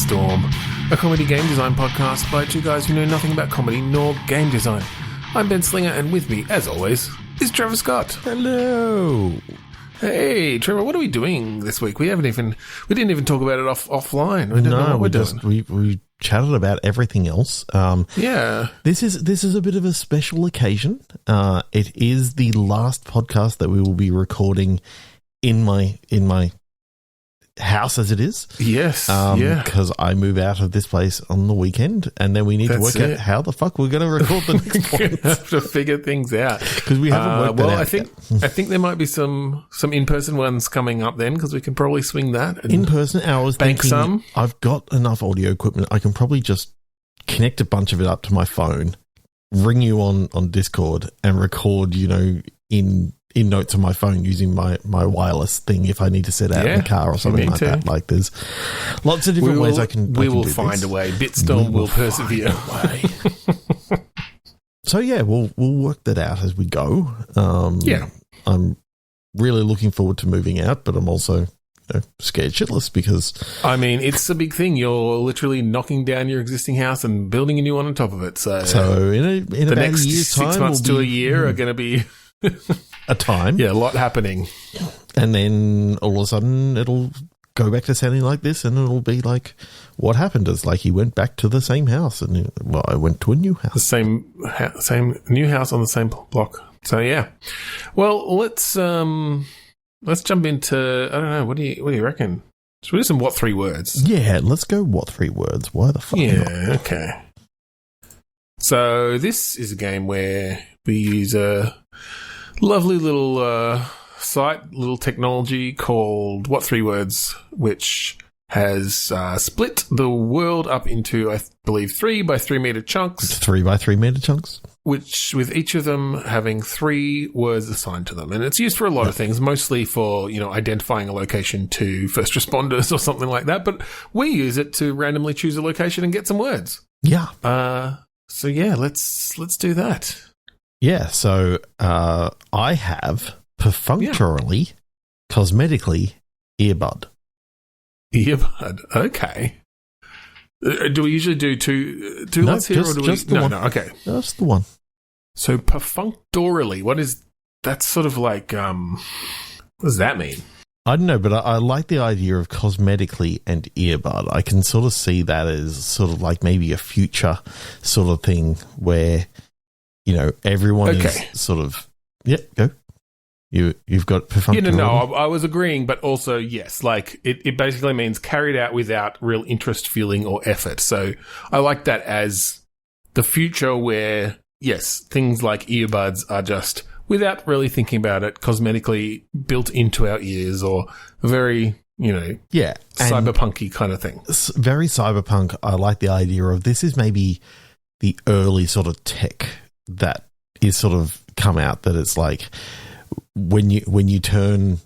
Bitstorm, a comedy game design podcast by two guys who know nothing about comedy nor game design. I'm Ben Slinger, and with me, as always, is Trevor Scott. Hello. Hey, Trevor, what are we doing this week? We didn't even talk about it offline. We didn't know what we're doing. We chatted about everything else. Yeah. This is a bit of a special occasion. It is the last podcast that we will be recording in my house as it is. Yes. Because I move out of this place on the weekend, and then we need to work out how the fuck we're going to record the next one. We have to figure things out because we haven't worked that out. I think there might be some in-person ones coming up then, because we can probably swing that. In person, I was thinking some. I've got enough audio equipment. I can probably just connect a bunch of it up to my phone, ring you on Discord, and record. In notes on my phone using my wireless thing if I need to set out in the car or something like that. Like, there's lots of different ways I can. We will find a way. Bitstorm will persevere. So yeah, we'll work that out as we go. I'm really looking forward to moving out, but I'm also scared shitless because it's a big thing. You're literally knocking down your existing house and building a new one on top of it. So in the about next a year's 6 time, months to a year are going to be a time. Yeah, a lot happening. And then all of a sudden it'll go back to sounding like this, and it'll be like, what happened is like he went back to the same house, and I went to a new house. The same new house on the same block. So yeah. Well, let's jump into, I don't know, what do you reckon? Should we do some what three words? Yeah, let's go what three words. Why the fuck not? Okay. So this is a game where we use a lovely little little technology called What Three Words, which has split the world up into, I believe, 3 by 3 meter chunks. 3 by 3 meter chunks. Which, with each of them having 3 words assigned to them. And it's used for a lot of things, mostly for, identifying a location to first responders or something like that. But we use it to randomly choose a location and get some words. Yeah. So yeah, let's do that. Yeah, so I have perfunctorily, cosmetically, earbud. Earbud, okay. Do we usually do two lots here? Or do just we? The one. No, okay. Just the one. So perfunctorily, that's sort of like, what does that mean? I don't know, but I like the idea of cosmetically and earbud. I can sort of see that as sort of like maybe a future sort of thing where, everyone is sort of, go. You've got perfunctory. I was agreeing, but also, yes, like it basically means carried out without real interest, feeling, or effort. So I like that as the future where, yes, things like earbuds are just, without really thinking about it, cosmetically built into our ears, or very, cyberpunky kind of thing. Very cyberpunk. I like the idea of this is maybe the early sort of tech that is sort of come out, that it's like when you turn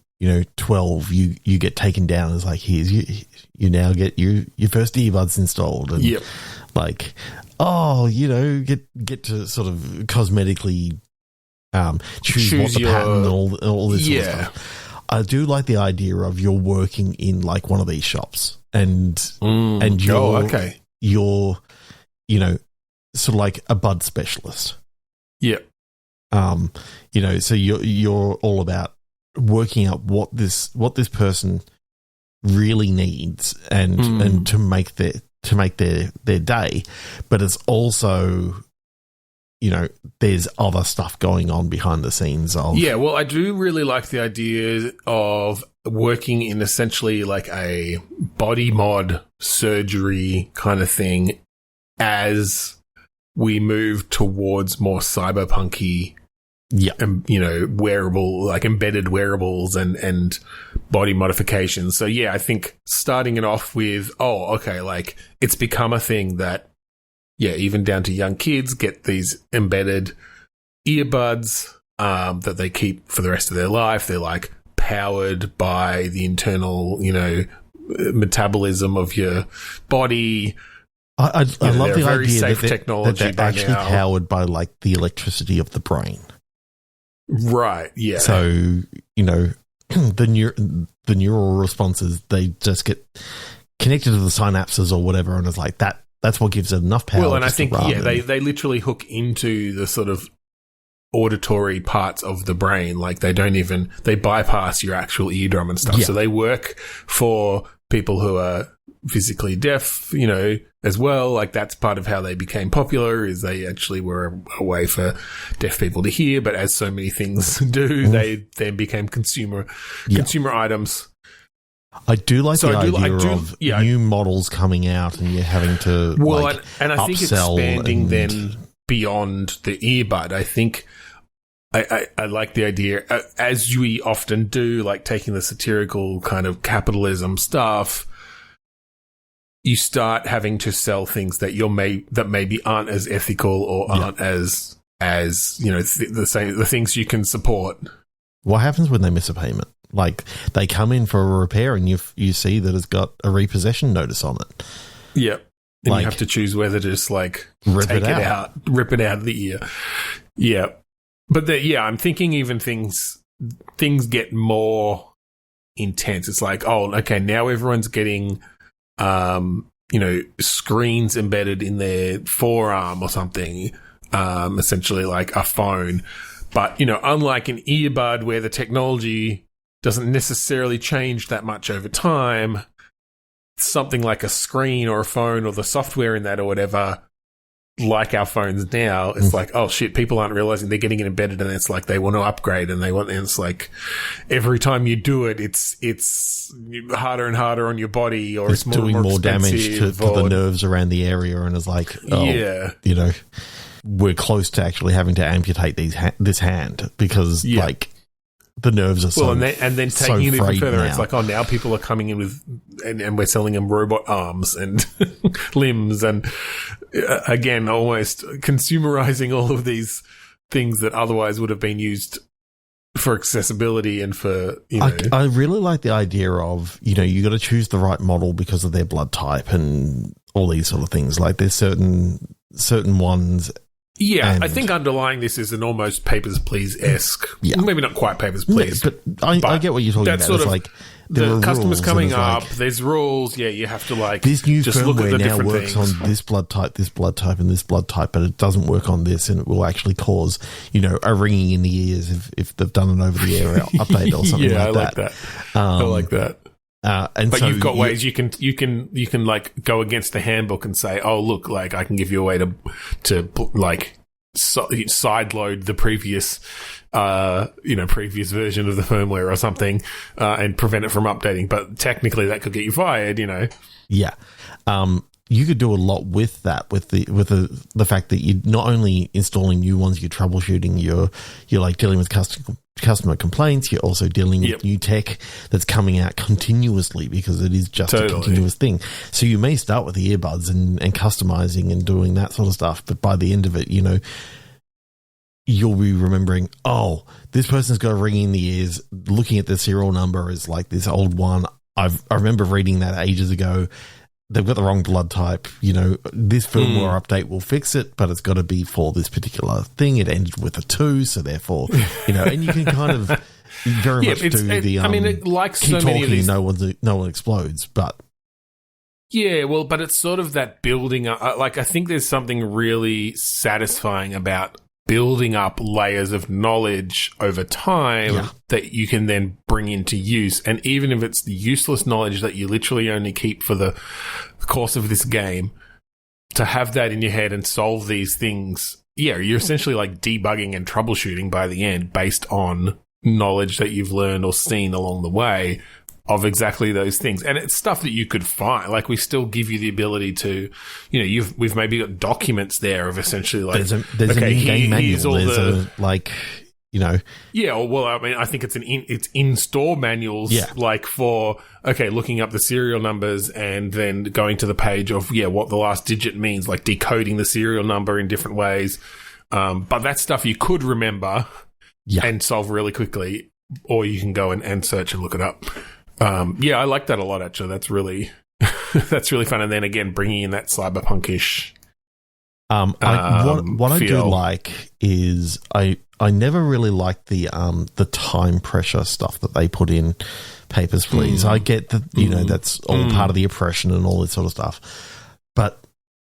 12, you get taken down as like, here's you now get your first earbuds installed, and like, get to sort of cosmetically choose what the pattern and all this sort of stuff. I do like the idea of you're working in like one of these shops, and you're sort of like a bud specialist. Yeah. So you're all about working out what this person really needs and to make their day, but it's also, there's other stuff going on behind the scenes of. Yeah, well, I do really like the idea of working in essentially like a body mod surgery kind of thing as we move towards more cyberpunky, wearable, like embedded wearables and body modifications. So yeah, I think starting it off with, like it's become a thing that, even down to young kids get these embedded earbuds that they keep for the rest of their life. They're like powered by the internal, metabolism of your body. I love the very idea safe that technology they're actually now. powered by like the electricity of the brain. Right, yeah. So, the neural responses, they just get connected to the synapses or whatever, and it's like that's what gives it enough power. Well, and I think they literally hook into the sort of auditory parts of the brain. Like they bypass your actual eardrum and stuff. Yeah. So they work for people who are physically deaf, you know, as well. Like that's part of how they became popular, is they actually were a way for deaf people to hear. But as so many things do, they then became consumer items. I do like the idea of new models coming out and you're having to I think expanding then beyond the earbud. I think I like the idea, as we often do, like taking the satirical kind of capitalism stuff. You start having to sell things that that maybe aren't as ethical or aren't as you know the things you can support. What happens when they miss a payment? Like they come in for a repair and you see that it's got a repossession notice on it. Yeah. And you have to choose whether to just like rip it out of the ear. Yeah. But I'm thinking even things get more intense. It's like, oh, okay, now everyone's getting you know, screens embedded in their forearm or something, essentially like a phone. But, you know, unlike an earbud where the technology doesn't necessarily change that much over time, something like a screen or a phone or the software in that or whatever, like our phones now, it's like, oh shit, people aren't realizing they're getting it embedded, and it's like they want to upgrade, and it's like every time you do it, it's harder and harder on your body, or it's doing more damage to the nerves around the area, and it's like, you know, we're close to actually having to amputate this hand because like the nerves are so and then taking it even further, it's like, oh, now people are coming in with and we're selling them robot arms and limbs, and again, almost consumerizing all of these things that otherwise would have been used for accessibility and for, you know. I really like the idea of, you know, you got to choose the right model because of their blood type and all these sort of things. Like there's certain ones. Yeah, I think underlying this is an almost Papers, Please-esque. Yeah. Maybe not quite Papers, Please. Yeah, but I get what you're talking about. It's like the customers coming up, there's rules. Yeah, you have to like this new just firmware look at the now different works things. on this blood type, and this blood type, but it doesn't work on this, and it will actually cause, you know, a ringing in the ears if they've done an over-the-air update or something like that. I like that. But so you've got ways you can like go against the handbook and say, oh look, like I can give you a way to like sideload the previous previous version of the firmware or something, and prevent it from updating. But technically, that could get you fired. You know. Yeah. You could do a lot with that, with the fact that you're not only installing new ones, you're troubleshooting, you're like dealing with customer complaints, you're also dealing with new tech that's coming out continuously, because it is just a continuous thing. So you may start with the earbuds and customizing and doing that sort of stuff, but by the end of it, you know, you'll be remembering, oh, this person's got a ring in the ears, looking at the serial number is like this old one. I remember reading that ages ago. They've got the wrong blood type. You know, this firmware update will fix it, but it's got to be for this particular thing. It ended with a 2, so therefore, you know, and you can kind of very much do the. I mean, like keep so talking, many of these, no one explodes, but. Yeah, well, but it's sort of that building up. Like, I think there's something really satisfying about building up layers of knowledge over time that you can then bring into use. And even if it's the useless knowledge that you literally only keep for the course of this game, to have that in your head and solve these things, you're essentially like debugging and troubleshooting by the end based on knowledge that you've learned or seen along the way of exactly those things. And it's stuff that you could find. Like, we still give you the ability to, you know, we've maybe got documents there of essentially like, there's an in-game manual. There's like, you know. Yeah, well, I mean, I think it's in-store manuals, like for, okay, looking up the serial numbers and then going to the page of, what the last digit means, like decoding the serial number in different ways. But that's stuff you could remember and solve really quickly, or you can go and search and look it up. I like that a lot, actually. That's really fun. And then again, bringing in that cyberpunkish What I do feel. like is I never really liked the time pressure stuff that they put in Papers, Please. I get that, that's all part of the oppression and all this sort of stuff. But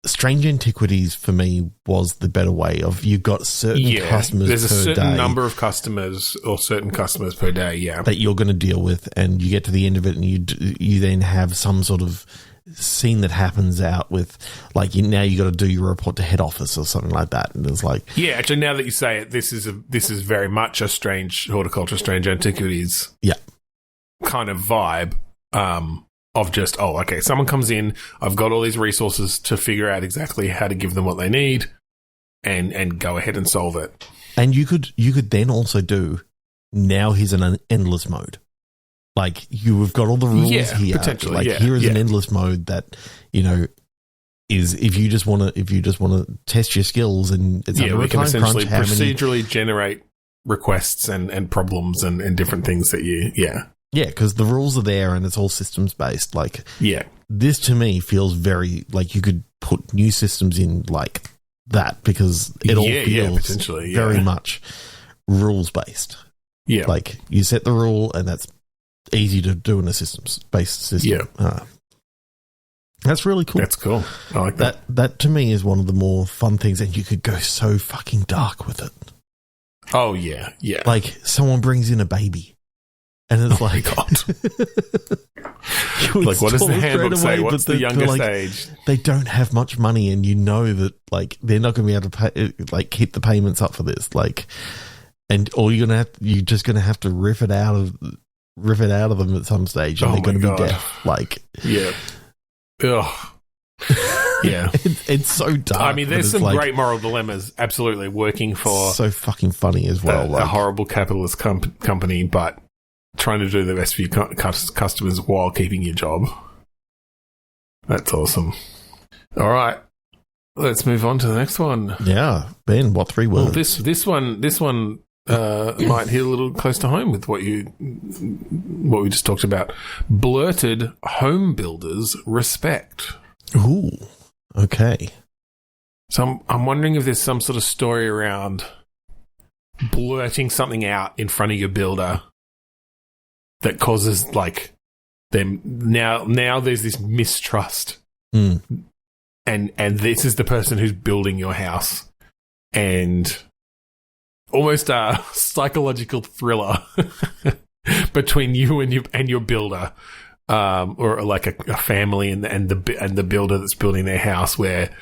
Strange Antiquities for me was the better way of you got certain customers there's a per certain day number of customers or certain customers per day, that you're going to deal with, and you get to the end of it and you then have some sort of scene that happens out with, like, now you got to do your report to head office or something like that, and it's like, actually, now that you say it, this is very much a Strange Horticulture, Strange Antiquities kind of vibe, of just, someone comes in, I've got all these resources to figure out exactly how to give them what they need, and go ahead and solve it. And you could then also do, now here's an endless mode. Like, you've got all the rules here. Potentially, like, here is an endless mode that, is if you just want to test your skills, and it's under we a can time essentially crunch, procedurally generate requests and problems and different things that because the rules are there and it's all systems based. Like, this to me feels very like you could put new systems in like that, because it all feels very much rules based. Yeah, like you set the rule and that's easy to do in a systems based system. That's really cool. That's cool. I like that. That to me is one of the more fun things, and you could go so fucking dark with it. Oh yeah. Like, someone brings in a baby, and it's like, God. Like, what does the handbook say? What's the youngest age? They don't have much money, and you know that, like, they're not going to be able to pay, like, keep the payments up for this. Like, and all you're just going to have to rip it out of them at some stage, and they're going to be deaf. Like, ugh. Yeah. It's so dark. I mean, there's some great moral dilemmas, absolutely, working for so fucking funny as well. A horrible capitalist company, but trying to do the best for your customers while keeping your job. That's awesome. All right. Let's move on to the next one. Yeah. Ben, what 3 words? Well, this one might hit a little close to home with what we just talked about. Blurted home builders respect. Ooh, okay. So I'm wondering if there's some sort of story around blurting something out in front of your builder that causes, like, them now there's this mistrust, and this is the person who's building your house, and almost a psychological thriller between you and your builder, or like a family and the builder that's building their house, where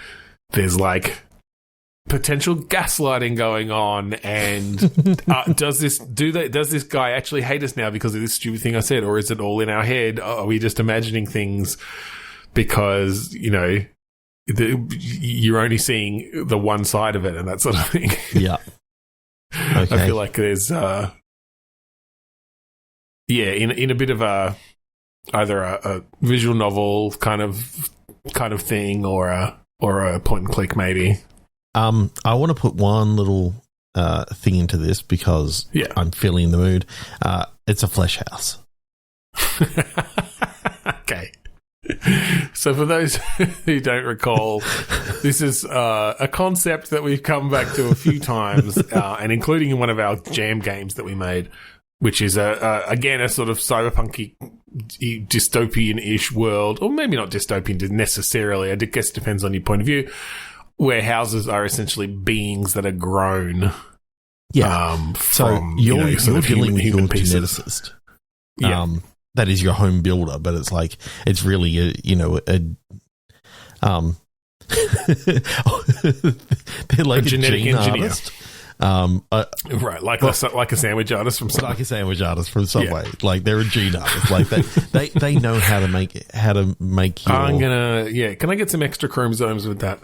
there's like potential gaslighting going on, and does this guy actually hate us now because of this stupid thing I said, or is it all in our head? Are we just imagining things because you're only seeing the one side of it and that sort of thing? Yeah. Okay. I feel like there's in a bit of either a visual novel kind of thing, or a point and click maybe. I want to put one little thing into this because I'm feeling the mood. It's a flesh house. Okay. So for those who don't recall, this is a concept that we've come back to a few times, and including in one of our jam games that we made, which is again a sort of cyberpunky dystopian-ish world, or maybe not dystopian necessarily. I guess it depends on your point of view, where houses are essentially beings that are grown. Yeah. From you're dealing with human your pieces. geneticist. Yeah. That is your home builder, but it's like, it's really they're like a genetic gene engineer. artist. Right, like a sandwich artist from Subway. Like a sandwich artist from Subway. Yeah. Like, they're a gene artist. Like, they know how to make your... I'm gonna... Yeah, can I get some extra chromosomes with that?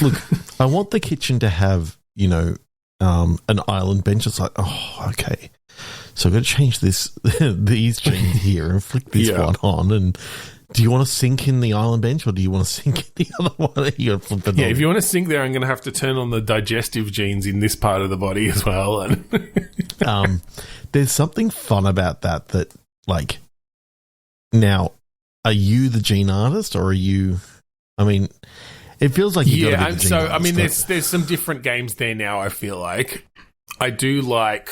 Look, I want the kitchen to have, an island bench. It's like, oh, okay. So I've got to change these genes here and flick this one on. And do you want to sink in the island bench, or do you want to sink in the other one? You got to flip it on. If you want to sink there, I'm going to have to turn on the digestive genes in this part of the body as well. And there's something fun about that, like, now, are you the gene artist, or are you... I mean, It feels like you got to be the so gene I mean, artist, there's some different games there now. I feel like I do like,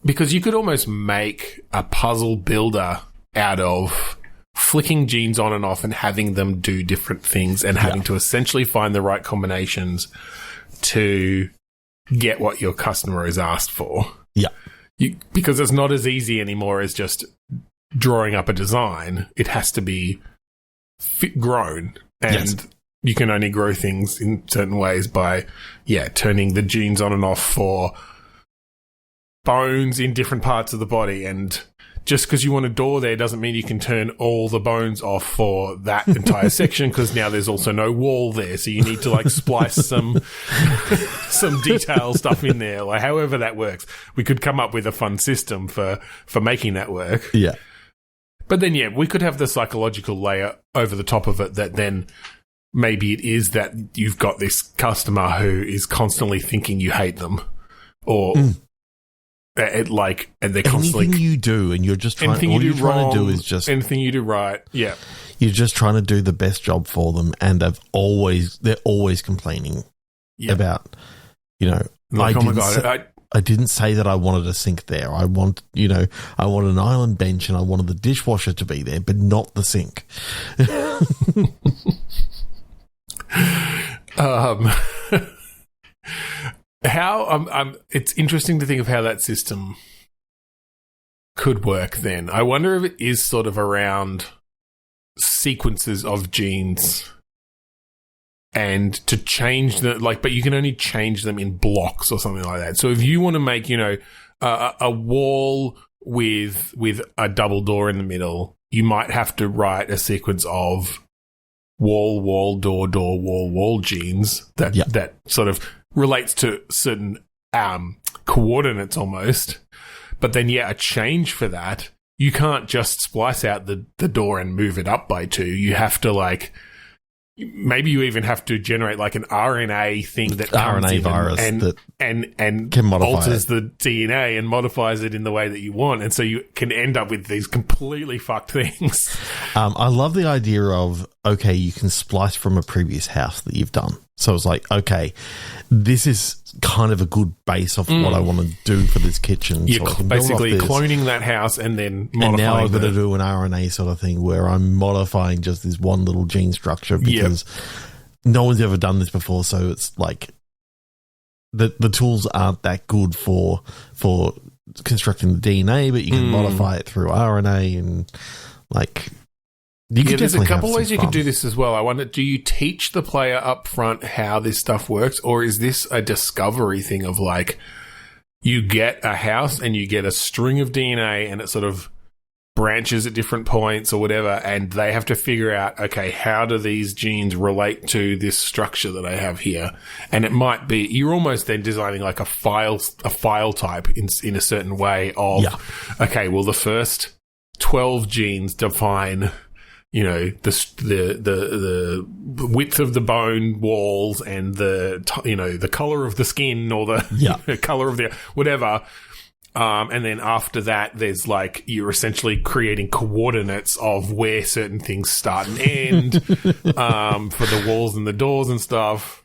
because you could almost make a puzzle builder out of flicking genes on and off and having them do different things and having to essentially find the right combinations to get what your customer is asked for. Yeah. Because it's not as easy anymore as just drawing up a design. It has to be grown, and you can only grow things in certain ways by, turning the genes on and off for bones in different parts of the body. And just because you want a door there doesn't mean you can turn all the bones off for that entire section, because now there's also no wall there. So you need to like splice some detail stuff in there, like however that works. We could come up with a fun system for making that work. Yeah. But then, we could have the psychological layer over the top of it, that then maybe it is that you've got this customer who is constantly thinking you hate them, or and they're constantly anything you do, and you're just trying. All you're trying to do is just anything you do right. Yeah, you're just trying to do the best job for them, and they're always complaining about, like, oh my god. I didn't say that I wanted a sink there. I want an island bench, and I wanted the dishwasher to be there, but not the sink. It's interesting to think of how that system could work then. I wonder if it is sort of around sequences of genes, and to change but you can only change them in blocks or something like that. So if you want to make, a wall with a double door in the middle, you might have to write a sequence of wall, door, wall genes that sort of relates to certain coordinates almost. But then, a change for that, you can't just splice out the door and move it up by 2. You have to maybe you even have to generate like an RNA thing that comes RNA in virus and can modify alters the DNA and modifies it in the way that you want, and so you can end up with these completely fucked things. I love the idea of, okay, you can splice from a previous house that you've done. So it's like, okay, this is kind of a good base of what I want to do for this kitchen. You're so basically cloning that house and then modifying. And now I've got to do an RNA sort of thing where I'm modifying just this one little gene structure, because no one's ever done this before. So it's like the tools aren't that good for constructing the DNA, but you can modify it through RNA, and like. There's a couple ways you could do this as well. I wonder, do you teach the player up front how this stuff works, or is this a discovery thing of like, you get a house and you get a string of DNA and it sort of branches at different points or whatever, and they have to figure out, okay, how do these genes relate to this structure that I have here? And it might be, you're almost then designing like a file type in a certain way of, okay, well, the first 12 genes define, the width of the bone walls and the color of the skin, or the color of the whatever. And then after that, there's like, you're essentially creating coordinates of where certain things start and end, for the walls and the doors and stuff.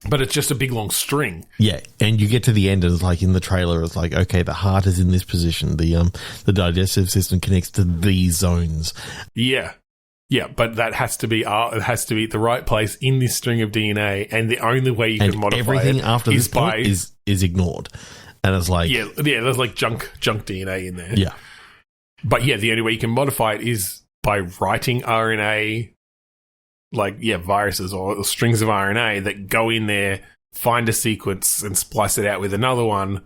But it's just a big long string. Yeah, and you get to the end, and it's like in the trailer, it's like, okay, the heart is in this position. The digestive system connects to these zones. Yeah, but that has to be it has to be at the right place in this string of DNA, and the only way you can modify everything it after this point is ignored. And it's like, there's like junk DNA in there. Yeah, but the only way you can modify it is by writing RNA, viruses or strings of RNA that go in there, find a sequence, and splice it out with another one.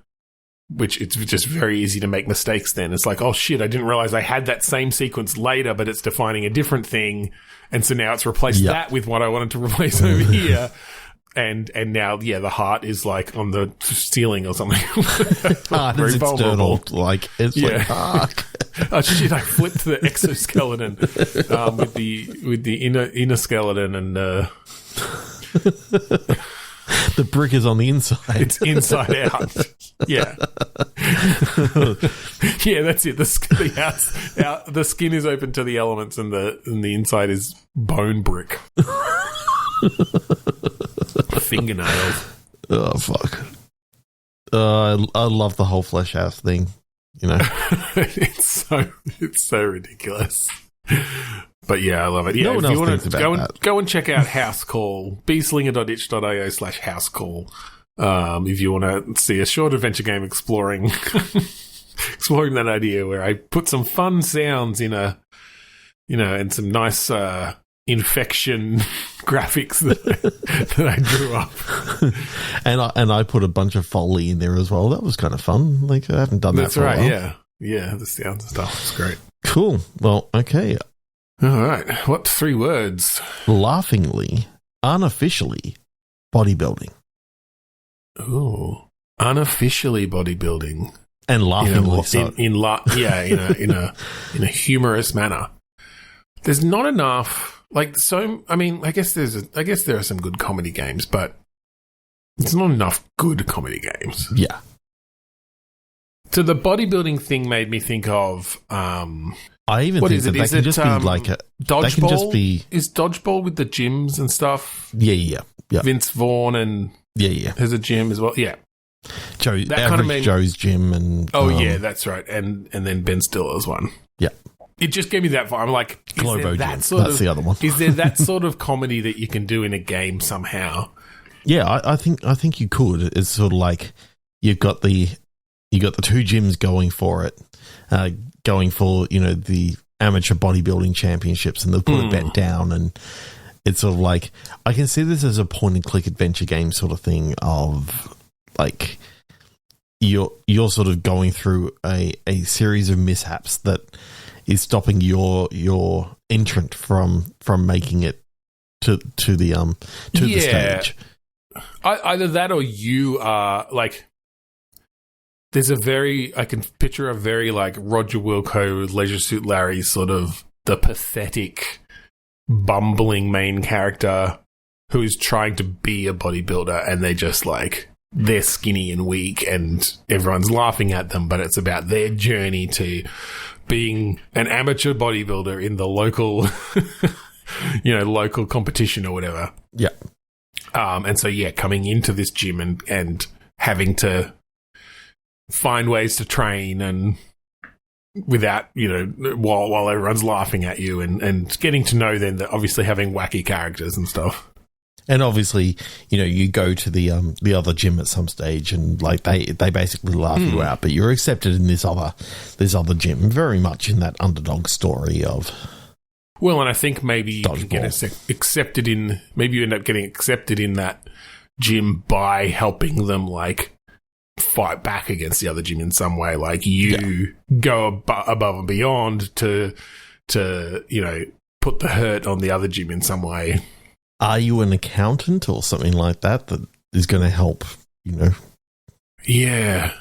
Which it's just very easy to make mistakes then. It's like, oh shit, I didn't realize I had that same sequence later, but it's defining a different thing. And so now it's replaced that with what I wanted to replace over here. And now, the heart is like on the ceiling or something. Very vulnerable. It's like, fuck. Oh shit, I flipped the exoskeleton with the inner skeleton, and The brick is on the inside. It's inside out. Yeah. Yeah, that's it. The house, the skin is open to the elements, and the inside is bone brick. Fingernails. Oh, fuck. I love the whole flesh house thing, you know. It's so ridiculous. But yeah, I love it. Yeah, no one if you else want thinks to about go and check out House Call, bslinger.itch.io/house call. If you want to see a short adventure game exploring that idea where I put some fun sounds in and some nice infection graphics that I drew up. and I put a bunch of Foley in there as well. That was kind of fun. Like, I haven't done that for a while. That's right, yeah. The sounds and stuff. It's great. Cool. Well, okay. All right. What 3 words? Laughingly, unofficially, bodybuilding. Ooh. Unofficially bodybuilding. And laughingly in a humorous manner. There's not enough, like, so, I mean, I guess there are some good comedy games, but it's not enough good comedy games. Yeah. So the bodybuilding thing made me think of, I even think that they can just be like a dodgeball. They can just be, is dodgeball with the gyms and stuff? Yeah. Vince Vaughn and there's a gym as well. Yeah, Joe. That kind of Joe's gym and yeah, that's right. And then Ben Stiller's one. Yeah, it just gave me that vibe. I'm like, Globo Gym. That's the other one. Is there that sort of comedy that you can do in a game somehow? Yeah, I think you could. It's sort of like you've got the 2 gyms going for it. Going for, the amateur bodybuilding championships, and they'll put a bet down, and it's sort of like, I can see this as a point and click adventure game sort of thing of like you're sort of going through a series of mishaps that is stopping your entrant from making it to the stage. Either that, or you are like, I can picture a very like Roger Wilco, Leisure Suit Larry, sort of the pathetic, bumbling main character who is trying to be a bodybuilder, and they just like, they're skinny and weak and everyone's laughing at them, but it's about their journey to being an amateur bodybuilder in the local, local competition or whatever. Yeah. And so, coming into this gym and having to find ways to train and without, while everyone's laughing at you, and getting to know then that obviously having wacky characters and stuff. And obviously, you go to the other gym at some stage, and like they basically laugh you out, but you're accepted in this other gym, very much in that underdog story of. Well, and I think maybe you can get accepted in. Maybe you end up getting accepted in that gym by helping them like fight back against the other gym in some way. Like you go above and beyond to put the hurt on the other gym in some way. Are you an accountant or something like that is going to help, Yeah.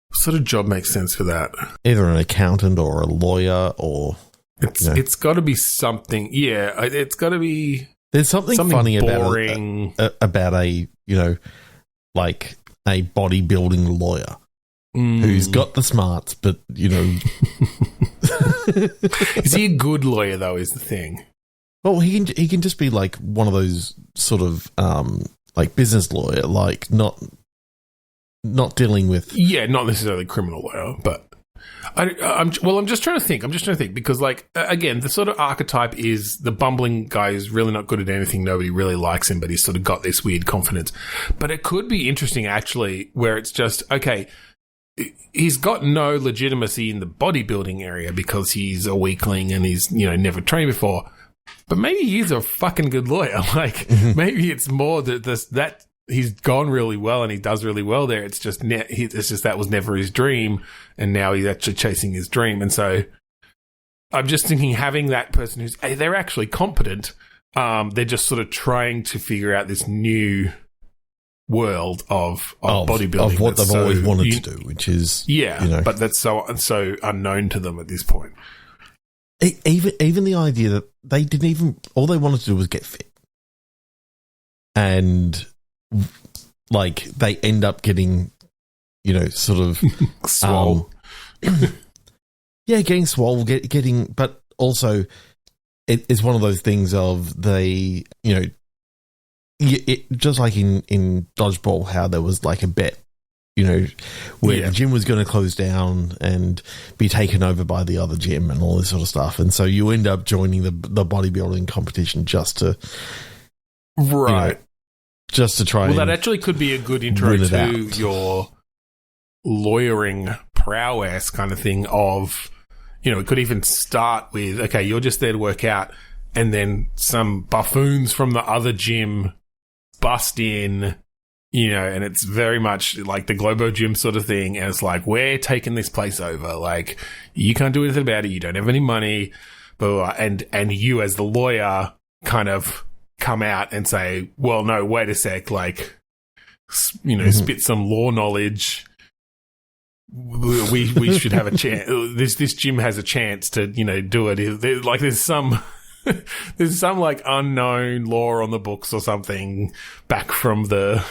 What sort of job makes sense for that? Either an accountant or a lawyer or... It's got to be something... Yeah, it's got to be... There's something funny boring. about a, like a bodybuilding lawyer who's got the smarts, but, Is he a good lawyer, though, is the thing? Well, he can just be like one of those sort of like business lawyer, like not dealing with not necessarily criminal lawyer, but I'm just trying to think because like again, the sort of archetype is the bumbling guy who's really not good at anything, nobody really likes him, but he's sort of got this weird confidence. But it could be interesting actually, where it's just okay. He's got no legitimacy in the bodybuilding area because he's a weakling and he's never trained before. But maybe he's a fucking good lawyer. Like, maybe it's more that he's gone really well and he does really well there. It's just that was never his dream, and now he's actually chasing his dream. And so, I'm just thinking having that person they're actually competent. They're just sort of trying to figure out this new world of bodybuilding, of what they've always wanted to do, which is but that's so unknown to them at this point. Even the idea that they didn't even, all they wanted to do was get fit. And like they end up getting, sort of swole. Getting swole, getting, but also it's one of those things of they, just like in dodgeball, how there was like a bet, where the gym was going to close down and be taken over by the other gym and all this sort of stuff. And so you end up joining the bodybuilding competition just to, just to try. Well, that actually could be a good intro to your lawyering prowess kind of thing of, it could even start with, okay, you're just there to work out, and then some buffoons from the other gym bust in, and it's very much like the Globo Gym sort of thing. And it's like, we're taking this place over. Like, you can't do anything about it. You don't have any money. But, and you as the lawyer kind of come out and say, well, no, wait a sec. Like, spit some law knowledge. We should have a chance. This gym has a chance to, do it. There's some like unknown law on the books or something back from the,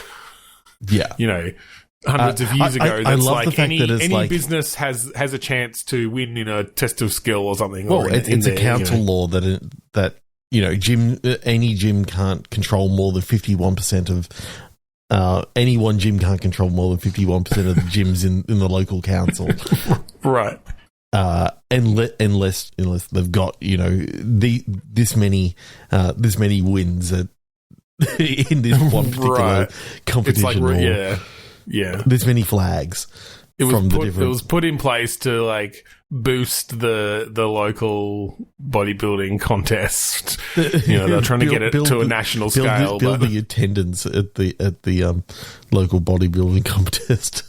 hundreds of years ago. That's like any business has a chance to win in a test of skill or something. Well, it's a council law that any gym can't control more than 51% of. Any one gym can't control more than 51% of the gyms in the local council, right? Unless they've got this many wins in this one particular competition. It's like, yeah. This many flags. It was put in place to like boost the local bodybuilding contest. They're trying to get it to a national scale. Build the attendance at the local bodybuilding contest.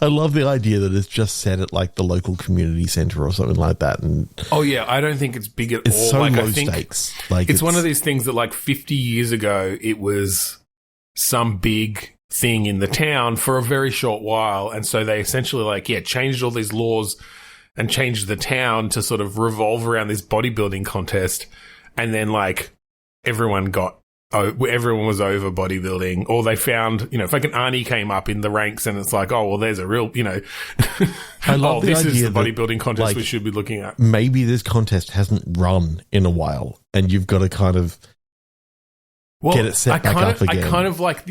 I love the idea that it's just set at like the local community centre or something like that. And I don't think it's big at all. It's so low stakes. Like it's one of these things that like 50 years ago it was some big thing in the town for a very short while, and so they essentially changed all these laws and changed the town to sort of revolve around this bodybuilding contest, and then like everyone was over bodybuilding, or they found if like an Arnie came up in the ranks and it's like, oh well, there's a real I love this is the bodybuilding contest we should be looking at. Maybe this contest hasn't run in a while and you've got to kind of get it set back up again. I kind of like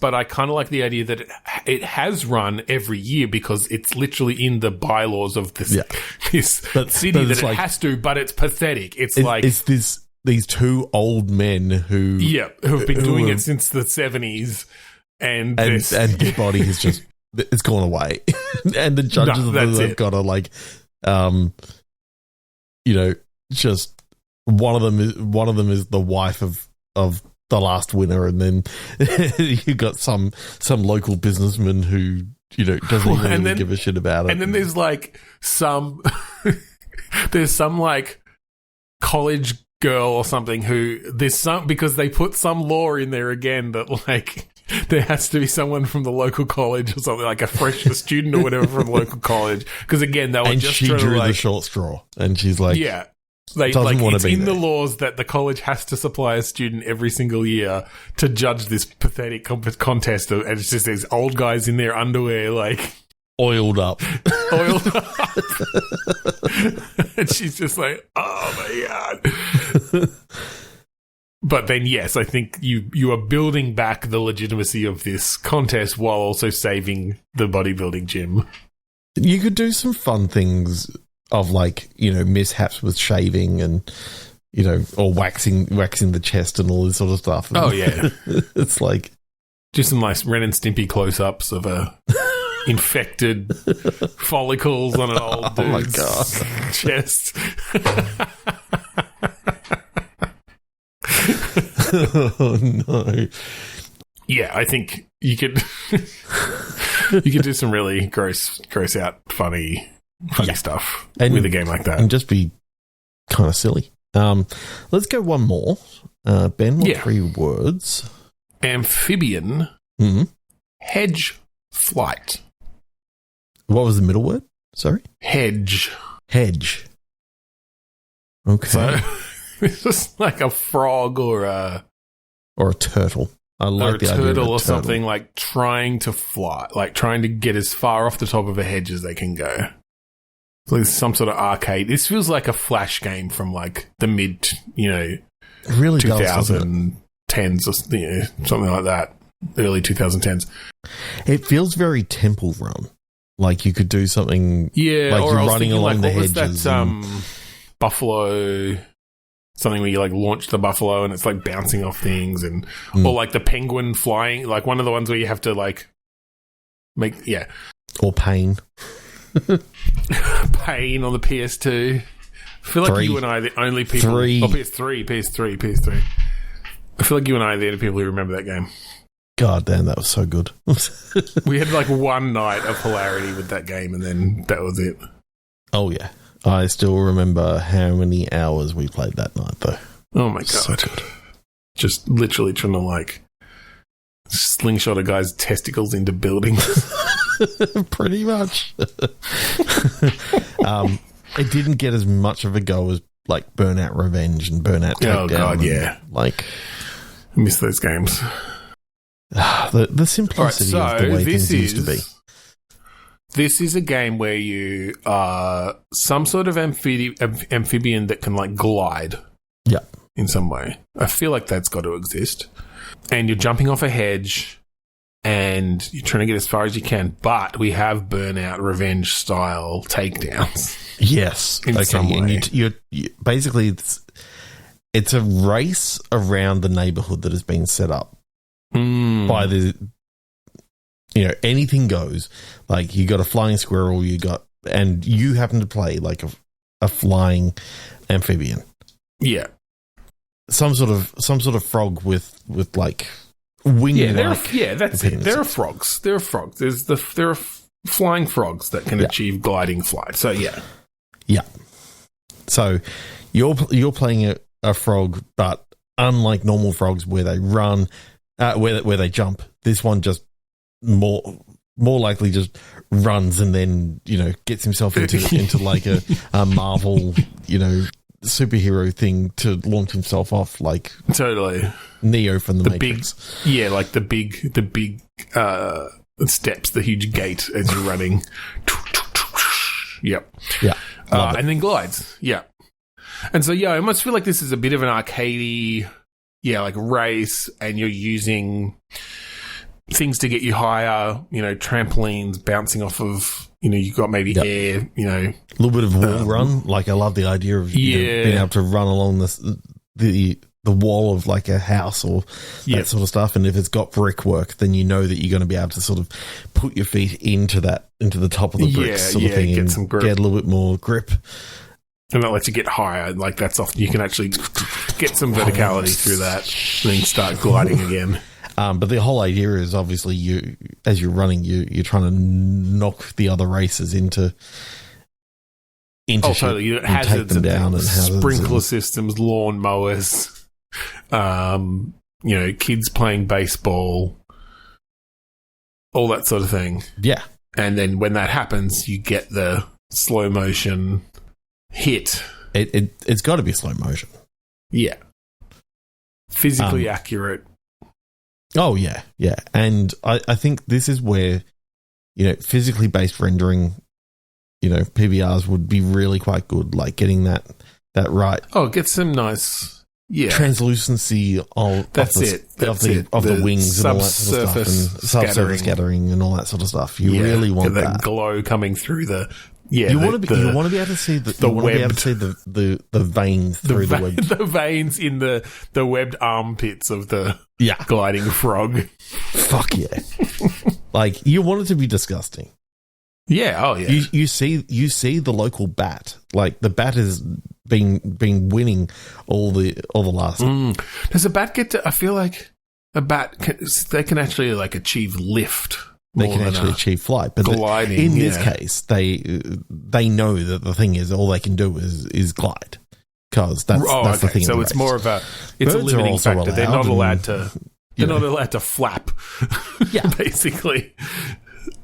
but I kind of like the idea that it has run every year because it's literally in the bylaws of this city that it has to, but it's pathetic. It's these two old men who have been doing it since the 70s, and this body has just it's gone away, and the judges have got to just. One of them is the wife of the last winner, and then you got some local businessman who doesn't even really give a shit about it. And then there's like some like college girl or something because they put some law in there again that like there has to be someone from the local college or something, like a student or whatever from the local college, because again they were and just she trying drew to the short straw, and she's like it's in the laws that the college has to supply a student every single year to judge this pathetic contest. And it's just these old guys in their underwear, like oiled up. And she's just like, oh my God. But then, yes, I think you are building back the legitimacy of this contest while also saving the bodybuilding gym. You could do some fun things of mishaps with shaving and or waxing the chest and all this sort of stuff. Oh yeah, it's like just some nice Ren and Stimpy close-ups of a infected follicles on an old dude's chest. Oh no! Yeah, I think you could do some really gross out funny stuff with a game like that, and just be kind of silly. Let's go one more. Ben, what 3 words? Amphibian, hedge flight. What was the middle word? Sorry, hedge. Okay, so it's just like a frog or a turtle. I like the idea of a turtle or turtle. something, like trying to fly, like trying to get as far off the top of a hedge as they can go. So it's some sort of arcade. This feels like a Flash game from like the mid, It really does, doesn't 2010s or something like that. Early 2010s. It feels very Temple Run. Like you could do something. Yeah, like or you're I was running thinking, along like, the what was hedges. that buffalo? Something where you like launch the buffalo and it's like bouncing off things, and or like the penguin flying. Like one of the ones where you have to like make or Pain. Pain on the PS2. I feel like you and I are the only people. PS3. I feel like you and I are the only people who remember that game. God damn, that was so good. We had like one night of hilarity with that game, and then that was it. Oh yeah, I still remember how many hours we played that night, though. Oh my god! So good. Just literally trying to like slingshot a guy's testicles into buildings. Pretty much. It didn't get as much of a go as like Burnout Revenge and Burnout Takedown. Oh god, yeah. Like, I miss those games. The simplicity of the way things used to be. This is a game where you are some sort of amphibian that can like glide. Yeah. In some way. I feel like that's got to exist. And you're jumping off a hedge and you're trying to get as far as you can, but we have Burnout Revenge style takedowns. Yes. In some way. And you basically it's a race around the neighborhood that has been set up by the anything goes. Like you got a flying squirrel, and you happen to play like a flying amphibian. Yeah. Some sort of frog with like wing. That's it. There are frogs. There are frogs. There are flying frogs that can achieve gliding flight. So yeah. So you're playing a frog, but unlike normal frogs where they run, where they jump, this one just more likely just runs and then gets himself into like a Marvel superhero thing to launch himself off, like totally Neo from the Matrix. The big steps, the huge gate as you're running. Yep. Yeah. And then glides. Yeah. And so I almost feel like this is a bit of an arcadey, like race, and you're using things to get you higher, trampolines bouncing off of, you've got maybe air, a little bit of wall run. Like I love the idea of being able to run along the wall of like a house or that sort of stuff. And if it's got brickwork, then you know that you're going to be able to sort of put your feet into the top of the bricks sort of thing, and some grip. Get a little bit more grip. And that lets you get higher. Like that's often you can actually get some verticality through that and then start gliding again. But the whole idea is obviously as you're running, you're trying to knock the other racers into totally. You hazards, take them down, and sprinkler systems, lawn mowers, kids playing baseball, all that sort of thing. Yeah. And then when that happens, you get the slow motion hit. It's got to be slow motion. Yeah. Physically accurate. Oh, yeah, yeah. And I think this is where, physically based rendering, PBRs would be really quite good, like getting that right. Oh, get some nice, translucency of the wings and all that sort of stuff, and subsurface scattering and all that sort of stuff. You really want that glow coming through the. Yeah, you want to be able to see the veins through the web. The veins in the webbed armpits of the gliding frog. Fuck yeah! Like you want it to be disgusting. Yeah. Oh yeah. You see the local bat. Like the bat has been winning all the last. Does a bat get to? I feel like a bat they can actually like achieve lift. They can actually achieve flight, but gliding, in this case, they know that the thing is all they can do is glide, because that's the thing. So it's more of a limiting factor. They're not allowed to. They're not allowed to flap. Yeah, basically.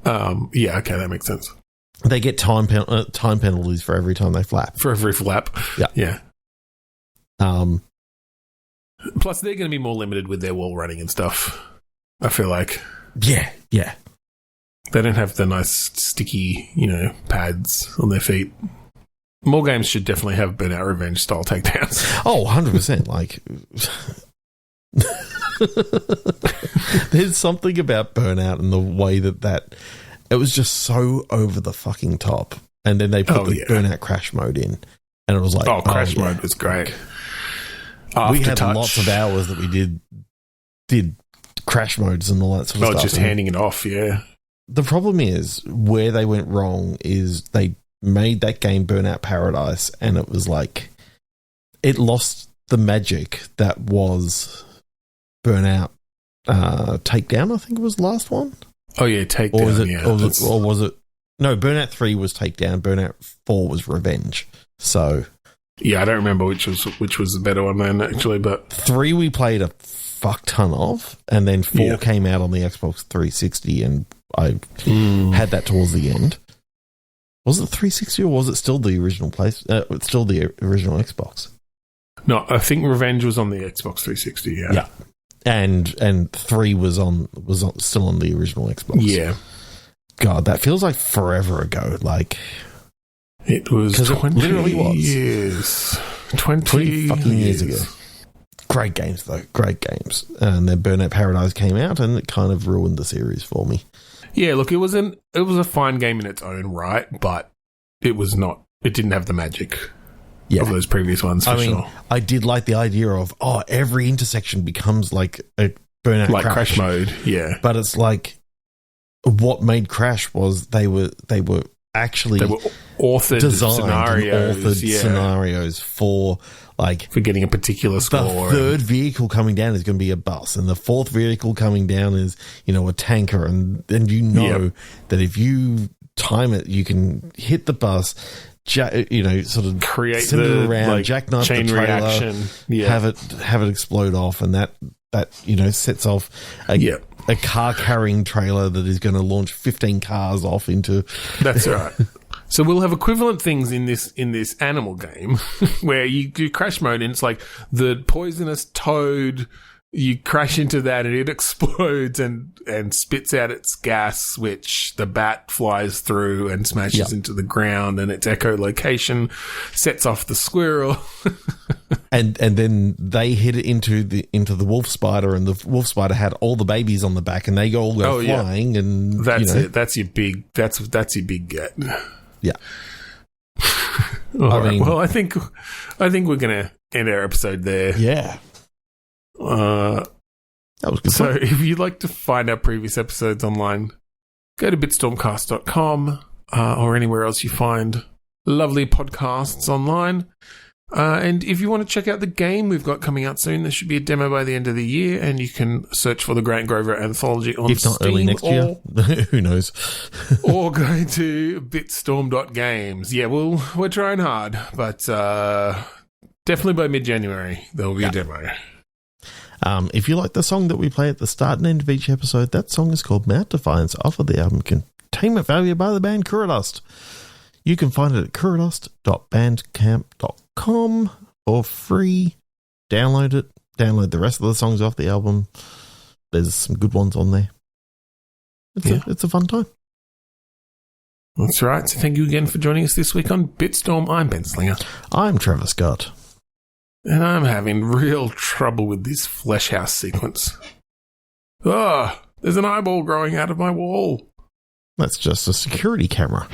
Okay, that makes sense. They get time penalties for every time they flap. For every flap. Yeah. Yeah. Plus, they're going to be more limited with their wall running and stuff. I feel like. Yeah. They don't have the nice sticky, pads on their feet. More games should definitely have Burnout Revenge style takedowns. Oh, 100%. Like, there's something about Burnout and the way that it was just so over the fucking top. And then they put the Burnout Crash mode in. And it was like, Crash mode was great. We had lots of hours that we did crash modes and all that sort of stuff. Just handing it off, yeah. The problem is, where they went wrong is they made that game Burnout Paradise, and it was like, it lost the magic that was Burnout Takedown, I think it was the last one. Oh, yeah, Takedown, or was it? No, Burnout 3 was Takedown, Burnout 4 was Revenge. So... Yeah, I don't remember which was the better one then, actually, but... 3 we played a fuck ton of, and then 4 came out on the Xbox 360, and I had that towards the end. Was it 360 or was it still the original place? It's still the original Xbox. No, I think Revenge was on the Xbox 360. Yeah. And 3 was still on the original Xbox. Yeah. God, that feels like forever ago. Like it was 20 literally was years. 20 fucking years ago. Great games though, great games. And then Burnout Paradise came out, and it kind of ruined the series for me. Yeah, look, it was a fine game in its own right, but it was not. It didn't have the magic of those previous ones. For sure. I did like the idea of every intersection becomes like a Burnout Crash mode. Yeah, but it's like what made Crash was they were actually authored scenarios for getting a particular score. The third vehicle coming down is going to be a bus, and the fourth vehicle coming down is a tanker, and that if you time it, you can hit the bus, sort of create send it around, jackknife chain the trailer, reaction, have it explode off, and that sets off a car carrying trailer that is going to launch 15 cars off into. That's right. So we'll have equivalent things in this animal game where you do crash mode, and it's like the poisonous toad. You crash into that and it explodes and spits out its gas, which the bat flies through and smashes into the ground, and its echolocation sets off the squirrel. and then they hit it into the wolf spider, and the wolf spider had all the babies on the back, and they all go flying. And that's it. That's your big get. Yeah. All right. Well, I think we're gonna end our episode there. Yeah. That was good. So if you'd like to find our previous episodes online, go to bitstormcast.com or anywhere else you find lovely podcasts online. And if you want to check out the game we've got coming out soon, there should be a demo by the end of the year, and you can search for the Grant Grover Anthology on Steam. If not early next year. Who knows? Or go to bitstorm.games. Yeah, we're trying hard, but definitely by mid-January there will be a demo. If you like the song that we play at the start and end of each episode, that song is called Mount Defiance off of the album Containment Failure by the band Kuradust. You can find it at kuradust.bandcamp.com for free. Download it. Download the rest of the songs off the album. There's some good ones on there. It's a fun time. That's right. So thank you again for joining us this week on Bitstorm. I'm Ben Slinger. I'm Trevor Scott. And I'm having real trouble with this flesh house sequence. There's an eyeball growing out of my wall. That's just a security camera.